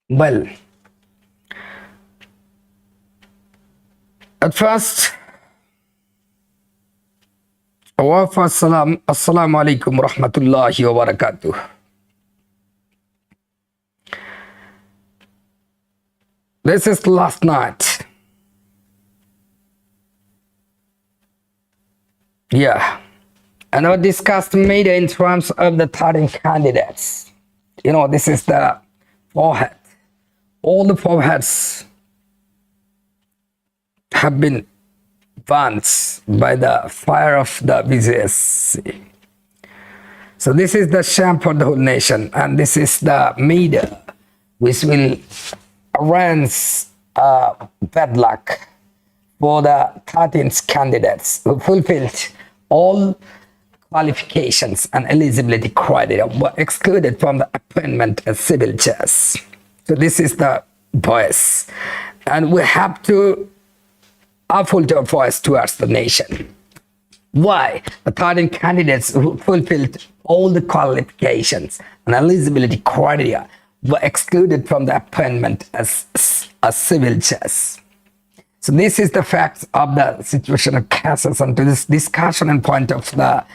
Well, at first, Assalamu alaikum rahmatullahi wa barakatuh. This is last night. Yeah. And I discussed media in terms of the 13 candidates. This is the forehead. All the foreheads have been burnt by the fire of the VJSC. So this is the shame for the whole nation, and this is the media which will arrange bad luck for the 13 candidates who fulfilled all qualifications and eligibility criteria were excluded from the appointment as civil judges. So this is the voice, and we have to uphold our voice towards the nation. Why? The 13 candidates who fulfilled all the qualifications and eligibility criteria were excluded from the appointment as a civil judge. So this is the facts of the situation of cases, and to this discussion and point of the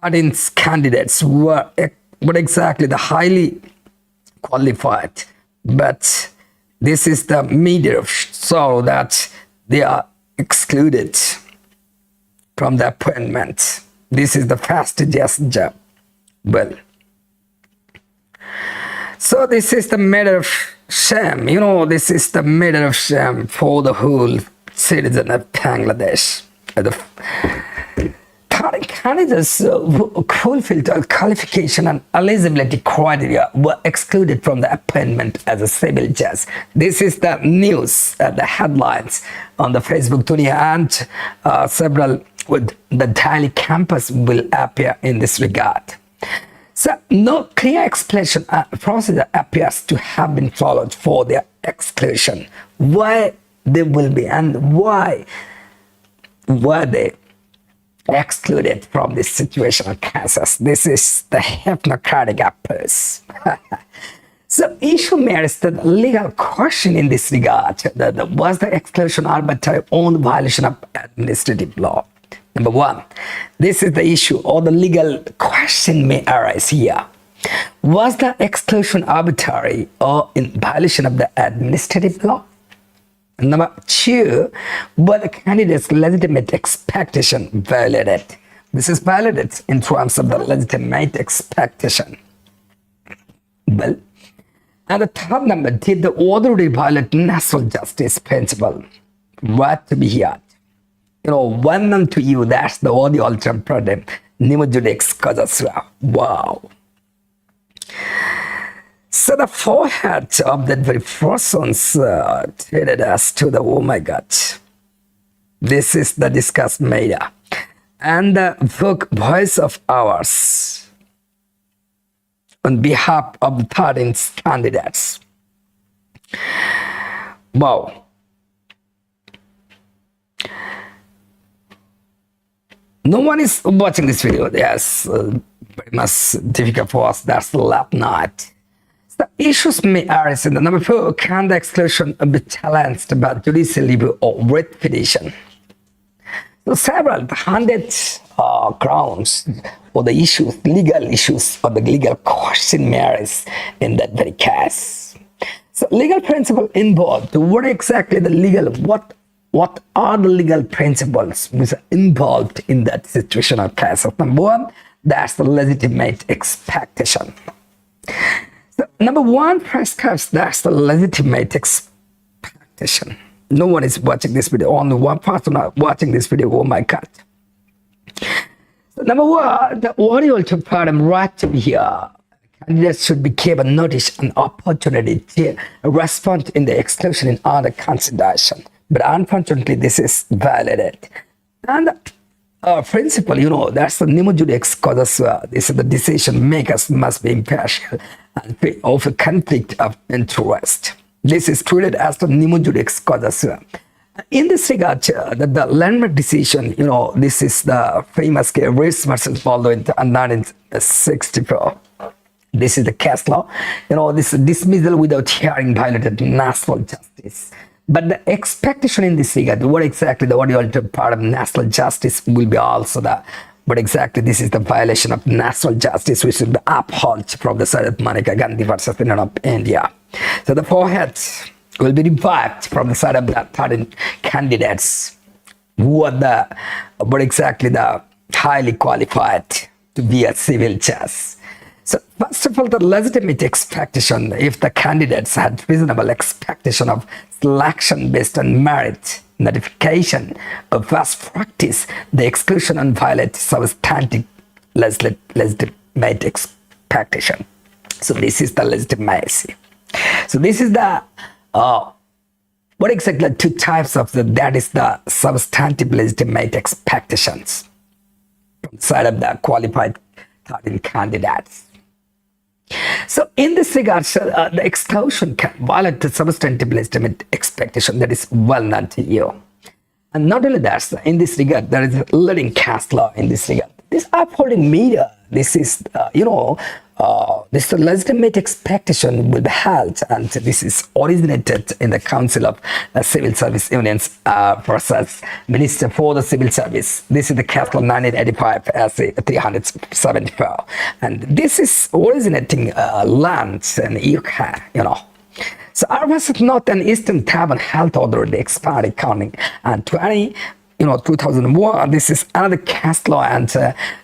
13 candidates were exactly the highly qualified, but this is the media so that they are excluded from the appointment. This is the fastidious job. Well, so this is the matter of shame. This is the matter of shame for the whole citizen of Bangladesh. The 13 candidates who fulfilled all qualification and eligibility criteria were excluded from the appointment as a civil judge. This is the news, the headlines on the Facebook Dunia, and several with the Daily Campus will appear in this regard. So no clear explanation procedure appears to have been followed for their exclusion. Why they will be, and why were they excluded from this situational cases? This is the hypnocratic approach. So issue merits the legal question in this regard. Was the exclusion arbitrary on violation of administrative law? Number one, this is the issue, or the legal question may arise here. Was the exclusion arbitrary or in violation of the administrative law? Number two, were the candidate's legitimate expectation violated? This is violated in terms of the legitimate expectation. Well, and the third number, did the order violate national justice principle? What to be here? One and to you, that's the only alternative. Nemo judex causa. Wow. So the forehead of that very persons treated us to the, oh my God. This is the discussed media. And the voice of ours on behalf of the 13 candidates. Wow. No one is watching this video. Yes, very much difficult for us. That's the last night. The issues may arise in the number 4. Can the exclusion be challenged by judicial review or writ petition? So several hundred grounds for the issues, legal issues, or the legal question may arise in that very case. So legal principle involved. What exactly the legal? What are the legal principles which are involved in that situational case? Number one, that's the legitimate expectation. So number one prescribes that's the legitimate expectation. No one is watching this video. Only one person is watching this video. Oh my God. So number one, the audio to pardon right to be here. Candidates should be given notice and opportunity to respond in the exclusion in other consideration. But unfortunately, this is violated. And principle, that's the nemo judex causa. This is the decision makers must be impartial and free of a conflict of interest. This is treated as the nemo judex causa. In this regard, the landmark decision, this is the famous case Rees versus Waldo in 1964. This is the case law. This dismissal without hearing violated national justice. But the expectation in this regard, what exactly the oriented part of national justice will be also but exactly this is the violation of national justice which should be upheld from the side of Maneka Gandhi versus the Union of India. So the forehead will be revived from the side of the 13 candidates who are but exactly the highly qualified to be a civil judge. So first of all, the legitimate expectation, if the candidates had reasonable expectation of selection based on merit, notification of past practice, the exclusion and violate substantive legitimate expectation. So this is the legitimacy. So this is the what exactly two types of that is the substantive legitimate expectations from the side of the qualified 13 candidates. So in this regard, the exclusion can violate the substantive legitimate expectation that is well known to you. And not only that, in this regard, there is a leading case law in this regard. This upholding media, this is, this legitimate expectation will be held, and this is originated in the Council of Civil Service Unions versus Minister for the Civil Service. This is the case law 1985 as 374, and this is originating lands in UK, So our versus North and Eastern Taiwan Health Authority expired counting and 2001. This is another case law and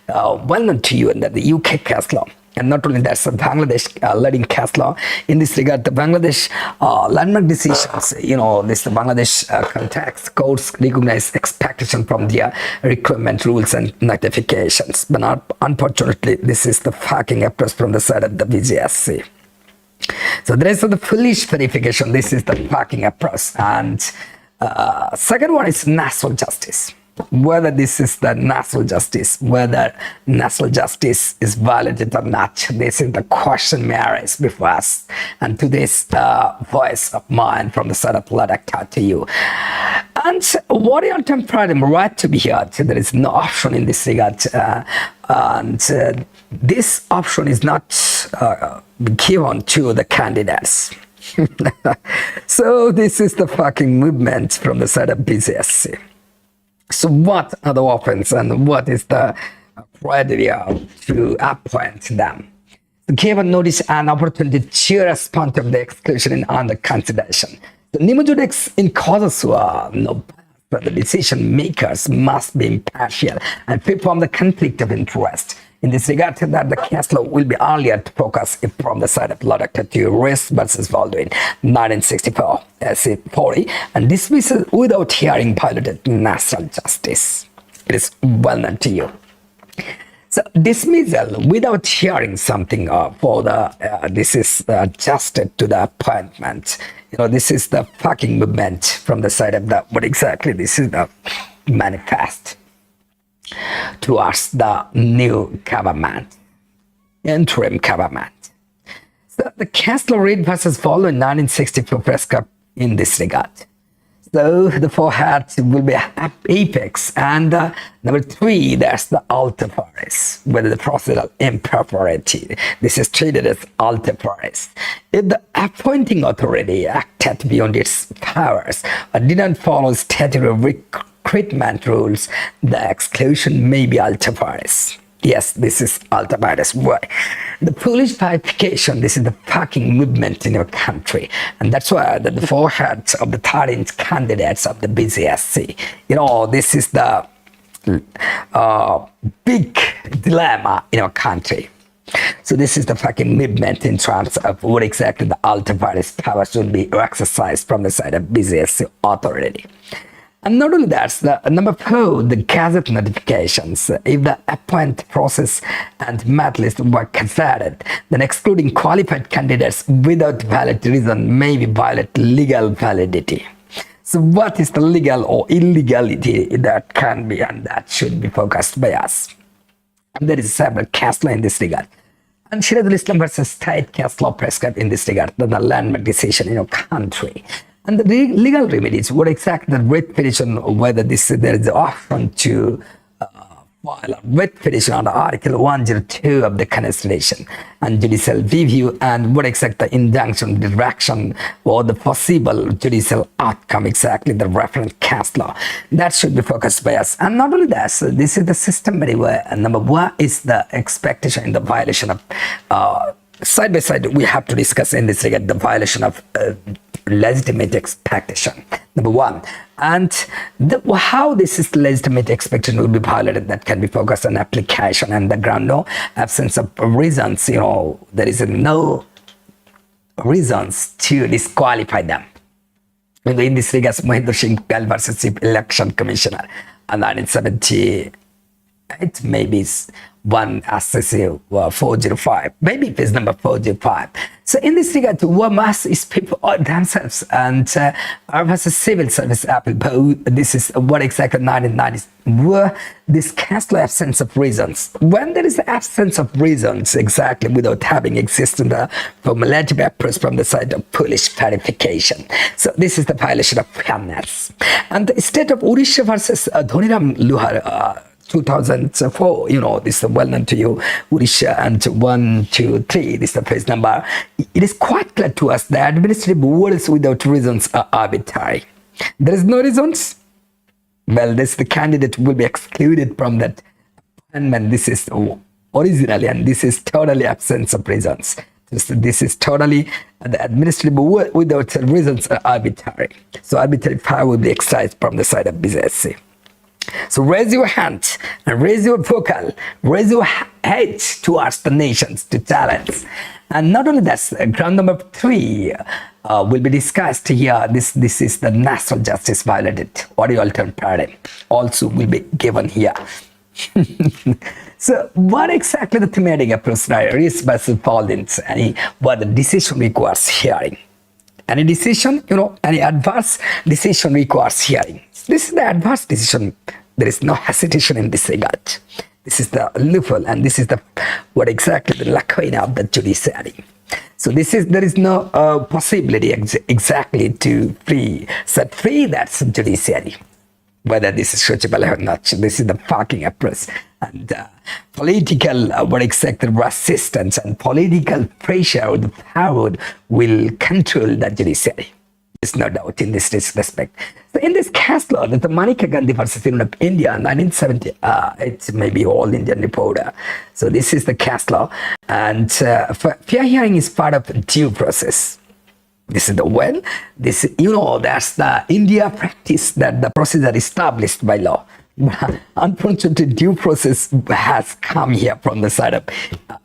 well known to you in the UK case law. And not only that, the Bangladesh leading case law. In this regard, the Bangladesh landmark decisions, the Bangladesh context courts recognize expectation from their requirement rules and notifications. But unfortunately, this is the fucking approach from the side of the BJSC. So there is the foolish verification. This is the fucking approach. And second one is national justice. Whether this is the national justice, whether national justice is violated or not, this is the question may arise before us. And today's voice of mine from the side of Ladakh to you. And what your temporary right to be heard, there is no option in this regard. This option is not given to the candidates. So this is the fucking movement from the side of BCSC. So what are the options and what is the criteria to appoint them? Given notice and opportunity to respond to the exclusion under consideration. The Nimujudex in causes the decision makers must be impartial and free from the conflict of interest. In this regard, that the case law will be earlier to focus from the side of Ladakh to Riss versus Baldwin, 1964, SC40, and dismissal without hearing violated national justice. It is well known to you. So dismissal without hearing something for the this is adjusted to the appointment. This is the fucking movement from the side of the what exactly this is the manifest towards the new government, interim government. So the case law Reid versus Follow in 1964 prescribed in this regard. So the forehead will be apex, and number 3, there's the alter pares, whether the procedural impropriety. This is treated as alter pares. If the appointing authority acted beyond its powers or didn't follow statutory recruitment rules, the exclusion may be alter pares. Yes, this is alter pares. Why? The foolish verification, this is the fucking movement in your country. And that's why the foreheads of the 13 candidates of the BCSC, this is the big dilemma in our country. So this is the fucking movement in terms of what exactly the alter pares powers should be exercised from the side of BCSC authority. And not only that, the number 4, the gazette notifications. If the appointment process and merit list were considered, then excluding qualified candidates without valid reason may be violate legal validity. So what is the legal or illegality that can be and that should be focused by us? And there is several case law in this regard. And Shiratul Islam versus state case law prescribed in this regard, the landmark decision in your country. And the legal remedies, what exactly the writ petition, whether there is an option to file with petition under Article 102 of the Constitution and judicial review and what exact the injunction, direction, or the possible judicial outcome, exactly the reference case law. That should be focused by us. And not only that, so this is the system very well. And number one is the expectation in the violation of side by side, we have to discuss in this regard the violation of legitimate expectation, number one. And how this is legitimate expectation will be violated, that can be focused on application and the ground no absence of reasons, there is no reasons to disqualify them. In this regard, Mahendra Singh Gal versus Chief Election Commissioner, 1970, it may be one SCC 405, maybe it is number 405. So in this regard, what must is people themselves and versus civil service apple. This is what exactly 1990s were this cast absence of reasons. When there is the absence of reasons, exactly without having existed the formulative approach from the side of police verification. So this is the violation of fairness. And the state of Odisha versus Dhoniram Luhar 2004, this is well known to you, Odisha, and 1, 2, 3, this is the page number. It is quite clear to us that administrative words without reasons are arbitrary. There is no reasons. Well, the candidate will be excluded from that appointment. This is originally, and this is totally absence of reasons. This is totally the administrative word without reasons are arbitrary. So arbitrary power will be exercised from the side of BJSC. So raise your hand and raise your vocal, raise your head towards the nations to challenge. And not only that, ground number 3 will be discussed here. This is the national justice violated audio alternate paradigm also will be given here. So what exactly the thematic approach is versus Pauline's and what the decision requires hearing. Any decision, any adverse decision requires hearing. This is the adverse decision. There is no hesitation in this regard. This is the loophole, and this is what exactly the lacuna of the judiciary. So there is no possibility exactly to set free that judiciary, whether this is searchable or not. This is the parking approach. And political executive resistance and political pressure or the power will control the judiciary. There's no doubt in this respect. So in this case law, that the Maneka Gandhi versus Union of India, 1970, it's maybe all Indian reporter. So this is the case law, and fair hearing is part of due process. This is that's the India practice, that the procedure established by law. Unfortunately, due process has come here from the side of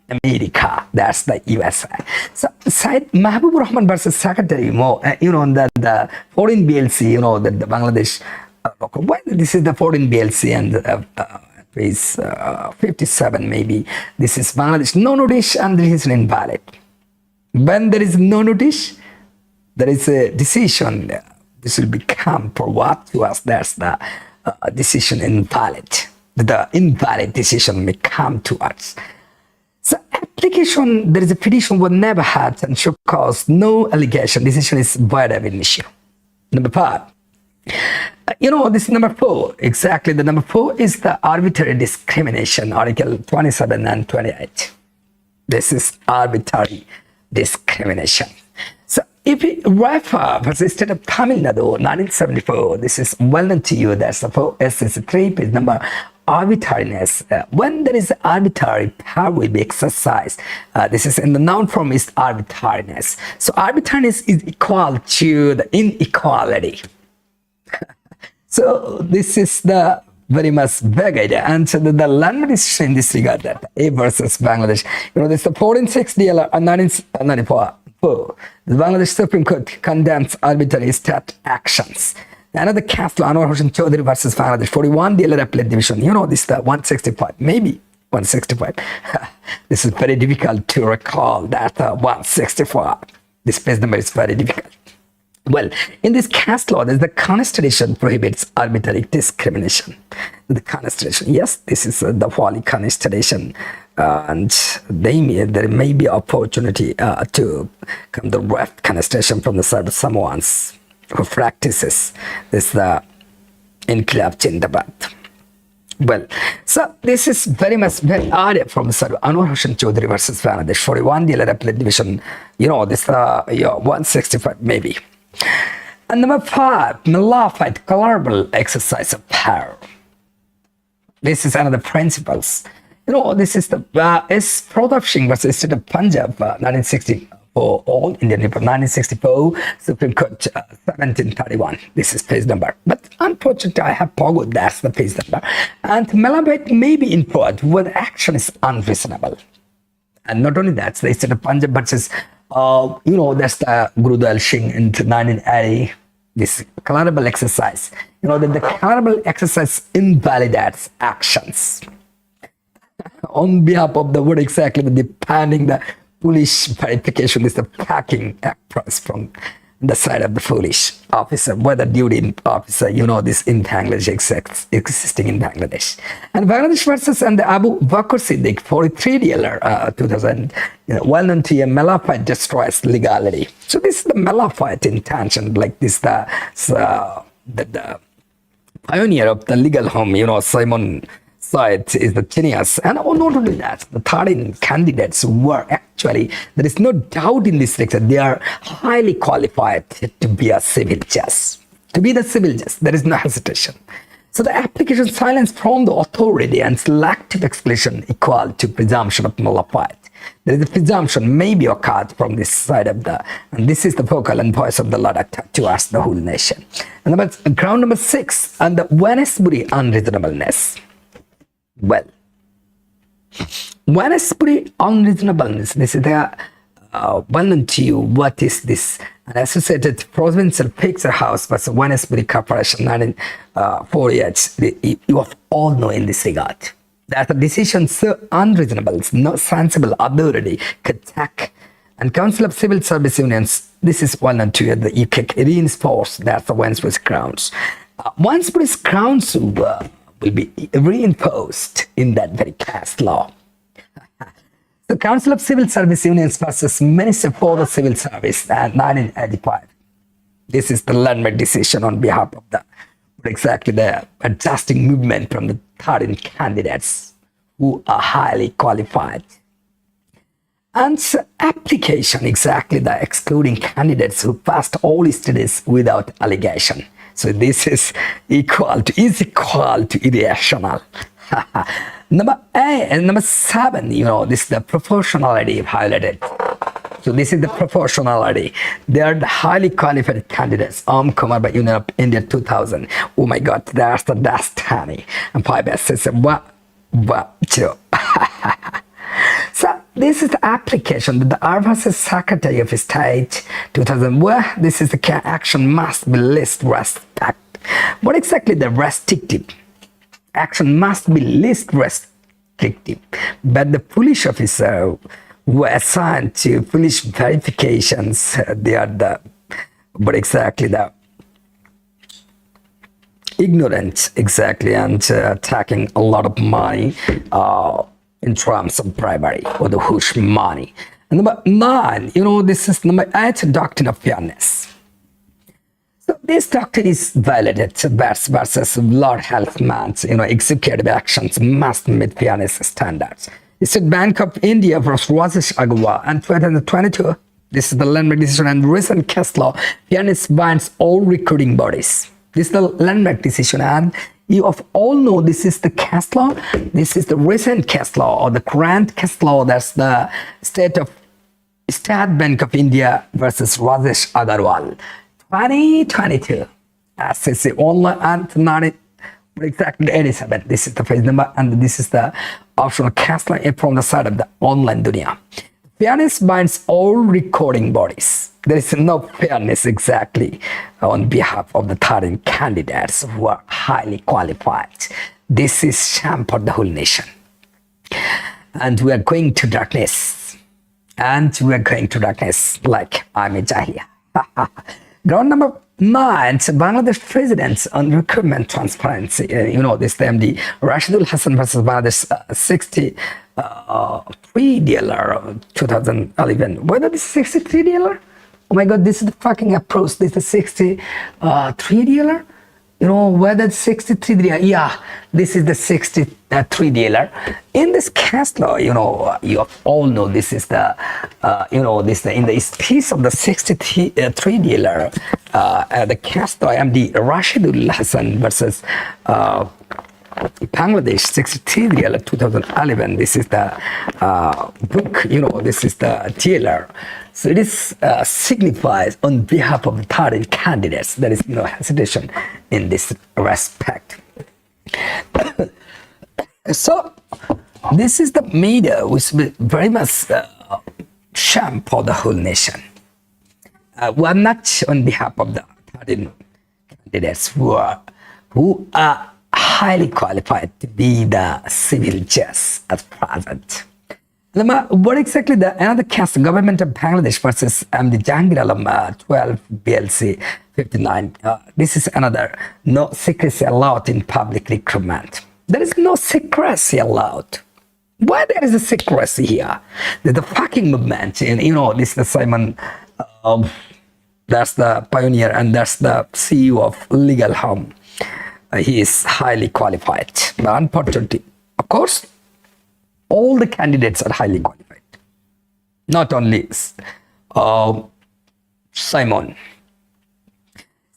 America. That's the USA. So, side Mahbub Rahman versus Secretary Mo, the foreign BLC, the Bangladesh. Well, this is the foreign BLC, and is 57 maybe. This is Bangladesh. No notice, and this is invalid. When there is no notice, there is a decision. This will become for what to us. That's the decision invalid. The invalid decision may come to us. So application, there is a petition was never had and should cause no allegation. Decision is void ab initio. Number 5. This is number 4. Exactly. The number 4 is the arbitrary discrimination, Article 27 and 28. This is arbitrary discrimination. So if we refer for the state of Tamil Nadu, 1974, this is well known to you. That's the 4SC3 page number. Arbitrariness. When there is arbitrary power will be exercised. This is in the noun form is arbitrariness. So arbitrariness is equal to the inequality. So this is the very much vague idea. And so the landmark decision in this regard, that A versus Bangladesh, this is the 4-6 DLR 1994. The Bangladesh Supreme Court condemns arbitrary state actions. Another case law, Anwar Hossain Chaudhary versus Bangladesh, 41 DLR appellate division. This is the 165, maybe 165. This is very difficult to recall that 165. This page number is very difficult. Well, in this case law, the Constitution prohibits arbitrary discrimination. The Constitution, yes, this is the Wali Constitution, and there may be opportunity to come the left Constitution from the side of someone who practices this Inqilab Jindabad. Well, so this is very much very odd from Sir Anwar Hossain Chaudhary versus Bangladesh 41 dealer appellate division. This 165 maybe. And number 5, Modified Colorable Exercise of Power. This is another principles. This is the is Pratap Singh versus State of Punjab 1964 All Indian Report 1964 Supreme Court 1731. This is page number. But unfortunately, I have forgot that's the page number. And Malabite may be in court when action is unreasonable. And not only that, the State of Punjab versus that's the Guru Dayal Singh in 1980. This colorable exercise. That the colorable exercise invalidates actions on behalf of the word exactly depending the police verification is the packing approach from the side of the police officer, whether duty officer, this in Bangladesh existing in Bangladesh. And Bangladesh versus and the Abu Bakr Siddiq 43 dealer 2000, well known to a Malafite destroys legality. So this is the Malafite intention, like this the pioneer of the legal home, Simon Side is the genius. And not only that, the 13 candidates were actually, there is no doubt in this lecture, they are highly qualified to be a civil judge. To be the civil judge, there is no hesitation. So the application silence from the authority and selective exclusion equal to presumption of nullified. There is a presumption may be occurred from this side of and this is the vocal and voice of the Lord towards the whole nation. And ground number 6, and the Wednesbury unreasonableness. Well, Wednesbury unreasonableness, this is the well known to you. What is this? An associated provincial picture house versus Wednesbury Corporation 1948. You have all know in this regard that the decision so unreasonable, no sensible authority could take. And Council of Civil Service Unions, this is well known to you, the UK reinforced that the Wednesbury's grounds. Wednesbury's grounds will be reinforced in that very case law. The Council of Civil Service Unions versus Minister for the Civil Service at 1985. This is the landmark decision on behalf of the adjusting movement from the 13 candidates who are highly qualified. And application exactly the excluding candidates who passed all studies without allegation. So this is equal to irrational. Number 7, this is the proportionality violated. So this is the proportionality. They are the highly qualified candidates. Kumar by Union of India 2000. Oh my God, there's the destiny. And 5 says, So this is the application that the Arvas Secretary of State 2000, where this is the action must be least restrictive. What exactly the restrictive? Action must be least restrictive. But the police officer who are assigned to police verifications, they are the ignorant exactly and taking a lot of money in terms of bribery or the huge money. And number 9, this is number 8, doctrine of fairness. So this doctrine is violated versus Lord Healthman's, executive actions must meet fairness standards. It's a Bank of India versus Rajesh Agarwal and 2022. This is the landmark decision and recent case law. Fairness binds all recruiting bodies. This is the landmark decision, and you of all know this is the case law. This is the recent case law or the current case law. That's the State Bank of India versus Rajesh Agarwal, 2022. SCC online and not exactly 87. This is the page number, and this is the optional case law from the side of the online dunya. Fairness binds all recording bodies. There is no fairness exactly on behalf of the 13 candidates who are highly qualified. This is sham for the whole nation. And we are going to darkness. Like I'm a Jahiliya. Ground number 9, Bangladesh presidents on recruitment transparency. This MD Rashidul Hassan versus Bangladesh 63 dealer 2011. Whether this is 63 dealer? Oh my God, this is the fucking approach. This is 63 dealer. whether 63 dealer, yeah, this is the 63 dealer. In this case law, you all know this is the, this in the piece of the 63 dealer, the case law, MD Rashidul Hassan versus Bangladesh 63 dealer 2011. This is the book, this is the dealer. So it is signifies on behalf of the 13 candidates. There is no hesitation in this respect. So this is the media which will very much sham for the whole nation. We are not on behalf of the 13 candidates who are highly qualified to be the civil judge at present. What exactly another case, the government of Bangladesh versus the Jahangir Alam 12 BLC 59. This is another no secrecy allowed in public recruitment. There is no secrecy allowed. Why there is a secrecy here? There's the fucking movement, and this is the Simon, that's the pioneer, and that's the CEO of Legal Home. He is highly qualified, but unfortunately, of course, all the candidates are highly qualified. Not only Simon.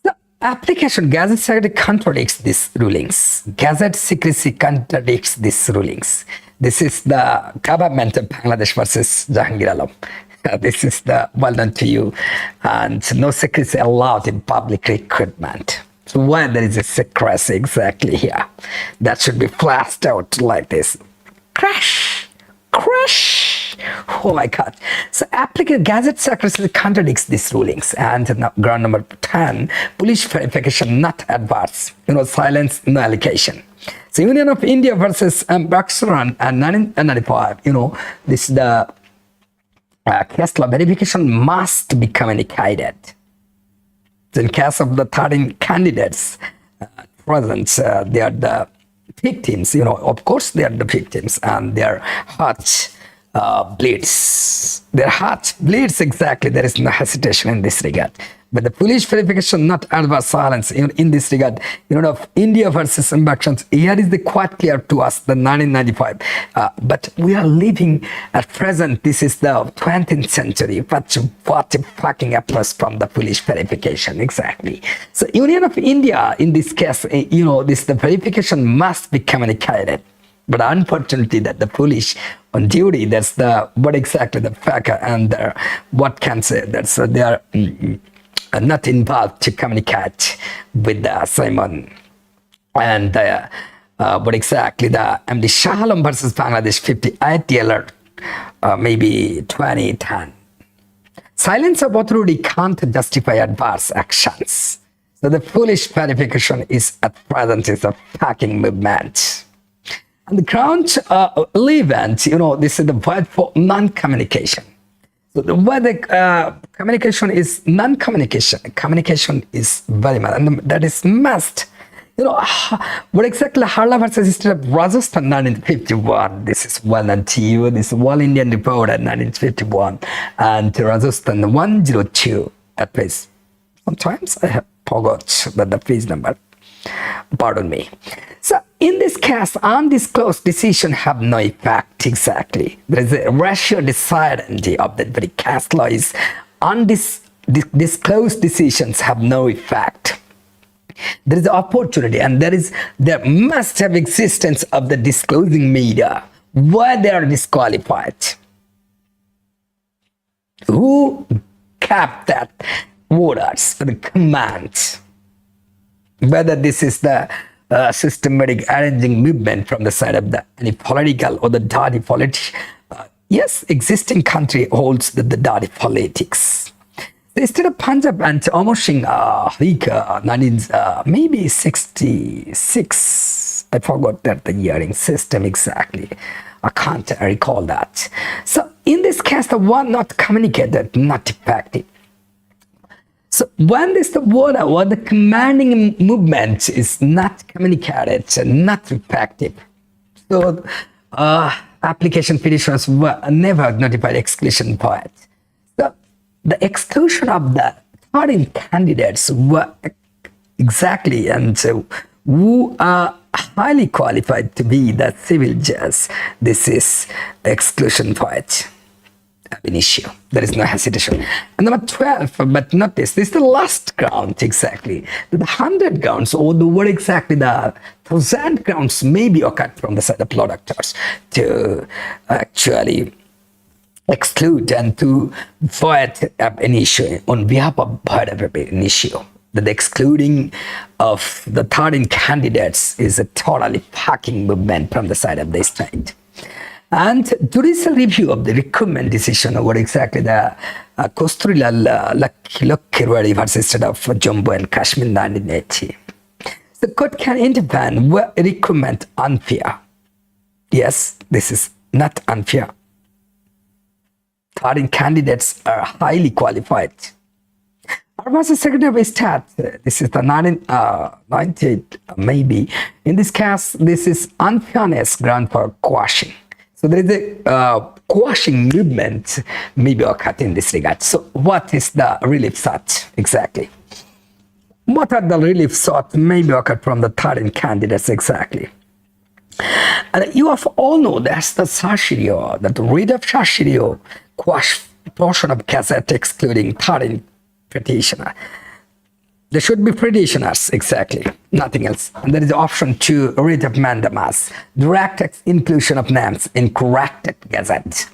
The application Gazette Secretary contradicts these rulings. Gazette secrecy contradicts these rulings. This is the government of Bangladesh versus Jahangir Alam. This is the well known to you, and no secrecy allowed in public recruitment. So why there is a secrecy exactly here? That should be flashed out like this. Crash! Crash! Oh my God. So applicant Gazette Secretary contradicts these rulings. And now, ground number 10, police verification not adverse. Silence, no allocation. So Union of India versus Baksaran and 1995, this is the case law verification must be communicated. In case of the 13 candidates present, they are the victims, of course they are the victims, and their heart bleeds. Their heart bleeds exactly. There is no hesitation in this regard. But the police verification, not adverse silence in this regard, of India versus elections, here is the quite clear to us, the 1995. But we are living at present, this is the 20th century, what a fucking approach from the police verification, exactly. So Union of India, in this case, the verification must be communicated. But unfortunately, that the police on duty, that's what exactly the fact and what can say, that's they are not involved to communicate with Simon. And what exactly the MD Shah Alam versus Bangladesh 58 DLR, maybe 2010. Silence of authority can't justify adverse actions. So the police verification is at present is a fucking movement. And the ground event, this is the word for non-communication. So the word communication is non-communication. Communication is very much, and that is must. What exactly Harla versus History of Rajasthan 1951. This is well known to you. This is All Indian Report at 1951 and Rajasthan 102 at place. Sometimes I have forgot the page number. Pardon me. So in this case, undisclosed decision have no effect exactly. There is a ratio decident of the very case law is undisclosed decisions have no effect. There is opportunity, and there must have existence of the disclosing media where they are disqualified. Who kept that orders for the command? Whether this is the systematic arranging movement from the side of any political or the dirty politics. Yes, existing country holds the dirty politics. The state of Punjab and Amar Singh, maybe 66. I forgot that the hearing system exactly. I can't recall that. So in this case, the one not communicated, not effective. So when this the word or the commanding movement is not communicated, not effective. So application petitioners were never notified exclusion point. So the exclusion of the 13 candidates were, exactly, and who are highly qualified to be the civil judge. This is exclusion point ab initio. There is no hesitation. And number 12, but notice, this is the last ground exactly. The 100 grounds, or the word exactly, the 1,000 grounds may be occurred from the side of law doctors to actually exclude and to void ab initio on behalf of void ab initio. The excluding of the third in candidates is a totally fucking movement from the side of the state. And judicial review of the recruitment decision over exactly the Kostrilal Lakkirwadi versus state of Jammu and Kashmir 1980. The court can intervene where recruitment unfair. Yes, this is not unfair. Third in candidates are highly qualified. Versus Secretary of State, this is the 1998 maybe. In this case, this is unfairness ground for quashing. So there is a quashing movement maybe occurred in this regard. So what is the relief sought exactly? What are the relief sought maybe occurred from the third in candidates exactly? And you have all know that's the certiorari, that writ of certiorari quash portion of gazette excluding third in petitioner. There should be petitioners, exactly, nothing else. And there is the option to writ of mandamus, direct inclusion of names in corrected gazette.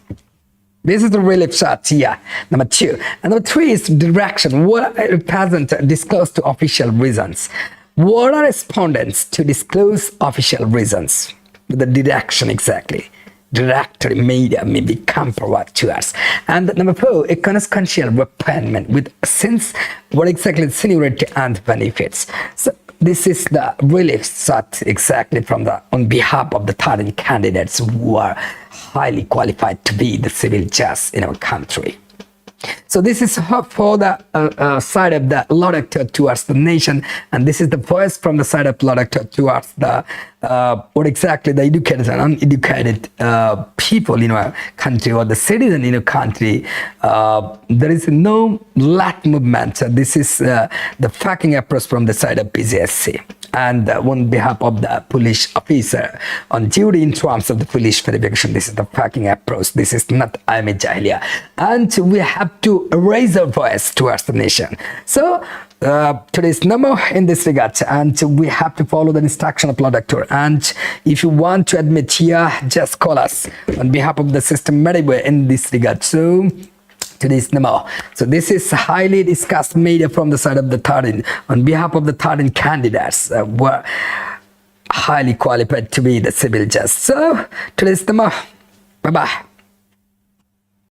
This is the relief shot here, number 2. And number 3 is direction. What present disclose to official reasons. What are respondents to disclose official reasons? The direction, exactly. Directory media may become forward to us. And number 4, a consequential repayment with since what exactly seniority and benefits. So this is the relief sought exactly from the on behalf of the third candidates who are highly qualified to be the civil judge in our country. So this is for the side of the law doctor towards the nation, and this is the voice from the side of law doctor towards the what exactly the educated and uneducated people in our country or the citizen in a country. There is no lat movement. This is the fucking approach from the side of BJSC. And on behalf of the police officer on duty in terms of the police verification, this is the fucking approach. This is not Ayam Jahiliya. And we have to raise our voice towards the nation. So today's number in this regard, and we have to follow the instruction of law doctor. And if you want to admit here, just call us on behalf of the system anyway in this regard. So today's number. So this is highly discussed media from the side of the third on behalf of the third candidates were highly qualified to be the civil judge. So today's number. Bye bye.